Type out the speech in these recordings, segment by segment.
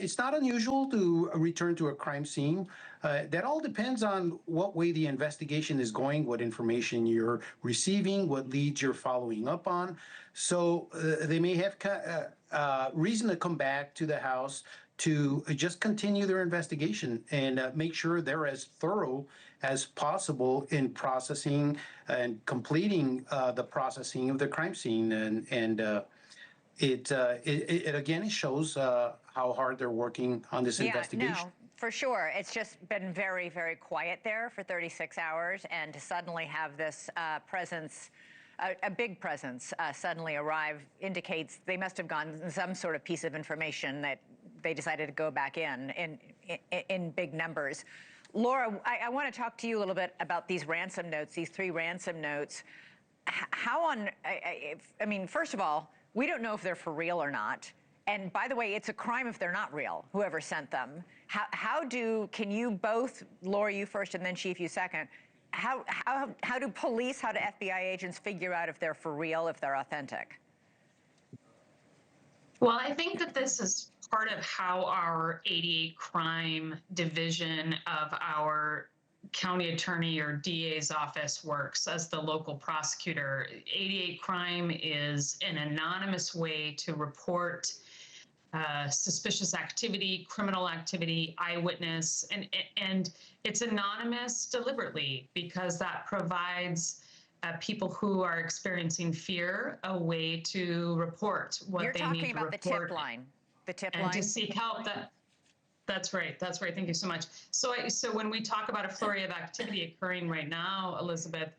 It's not unusual to return to a crime scene. That all depends on what way the investigation is going, what information you're receiving, what leads you're following up on. So they may have reason to come back to the house to just continue their investigation and make sure they're as thorough as possible in processing and completing the processing of the crime scene. It again, it shows how hard they're working on this investigation. No, for sure. It's just been very, very quiet there for 36 hours, and to suddenly have this presence, a big presence, suddenly arrive indicates they must have gotten some sort of piece of information that they decided to go back in big numbers. Laura, I want to talk to you a little bit about these ransom notes, these 3 ransom notes. I mean, first of all, we don't know if they're for real or not. And by the way, it's a crime if they're not real, whoever sent them. Can you both, Laura, you first, and then Chief, you second, how do police, how do FBI agents figure out if they're for real, if they're authentic? Well, I think that this is part of how our 88 crime division of our county attorney or DA's office works as the local prosecutor. 88 crime is an anonymous way to report suspicious activity, criminal activity, eyewitness, and it's anonymous deliberately because that provides people who are experiencing fear a way to report what they need to report. You're talking about the tip line. The tip line. And to seek help. That's right. That's right. Thank you so much. So when we talk about a flurry of activity occurring right now, Elizabeth,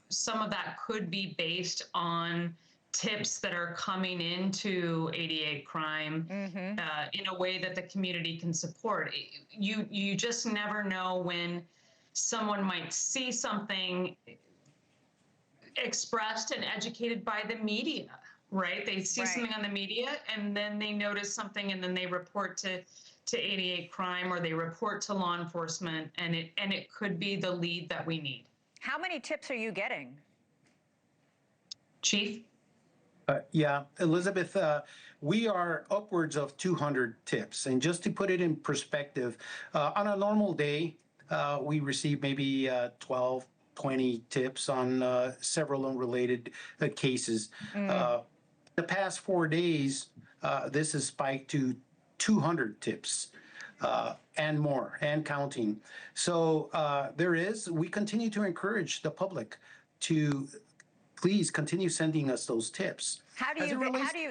some of that could be based on tips that are coming into 88 crime in a way that the community can support. You just never know when someone might see something expressed and educated by the media, right? They see something on the media and then they notice something and then they report to 88 crime or they report to law enforcement, and it could be the lead that we need. How many tips are you getting? Chief? Yeah, Elizabeth, we are upwards of 200 tips. And just to put it in perspective, on a normal day, we receive maybe 12, 20 tips on several unrelated cases. The past 4 days, this has spiked to 200 tips and more, and counting. So we continue to encourage the public to please continue sending us those tips.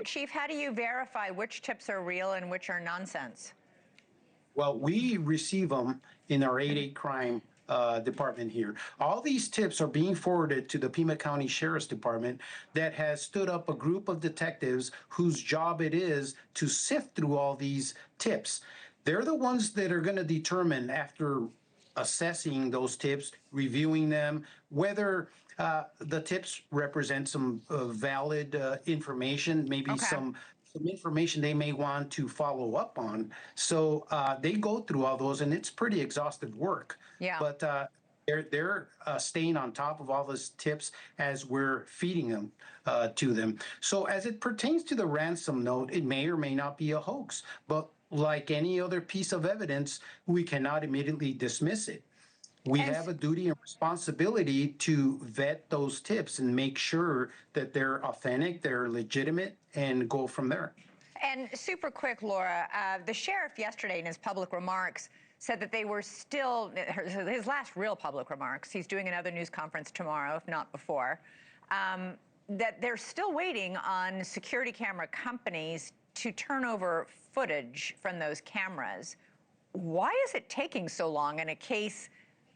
Chief, how do you verify which tips are real and which are nonsense? Well, we receive them in our 88 crime department here. All these tips are being forwarded to the Pima County Sheriff's Department that has stood up a group of detectives whose job it is to sift through all these tips. They're the ones that are going to determine, after assessing those tips, reviewing them, whether the tips represent some valid information, maybe some information they may want to follow up on. So they go through all those, and it's pretty exhaustive work. Yeah. But they're staying on top of all those tips as we're feeding them to them. So as it pertains to the ransom note, it may or may not be a hoax, but like any other piece of evidence, we cannot immediately dismiss it. We have a duty and responsibility to vet those tips and make sure that they're authentic, they're legitimate, and go from there. And super quick, Laura, the sheriff yesterday in his public remarks said that they were still, his last real public remarks, he's doing another news conference tomorrow, if not before, that they're still waiting on security camera companies to turn over footage from those cameras. Why is it taking so long in a case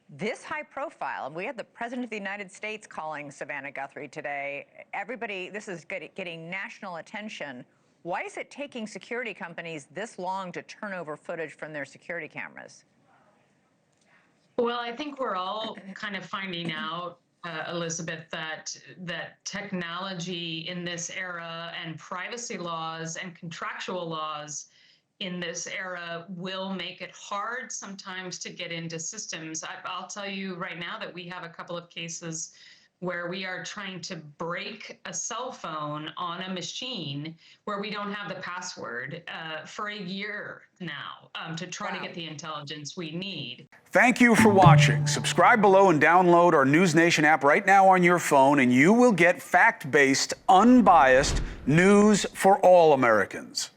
this high profile? And we had the President of the United States calling Savannah Guthrie today. Everybody, this is getting national attention. Why is it taking security companies this long to turn over footage from their security cameras? Well, I think we're all kind of finding out, Elizabeth, that technology in this era and privacy laws and contractual laws in this era will make it hard sometimes to get into systems. I'll tell you right now that we have a couple of cases where we are trying to break a cell phone on a machine where we don't have the password for a year now to try to get the intelligence we need. Thank you for watching. Subscribe below and download our NewsNation app right now on your phone, and you will get fact-based, unbiased news for all Americans.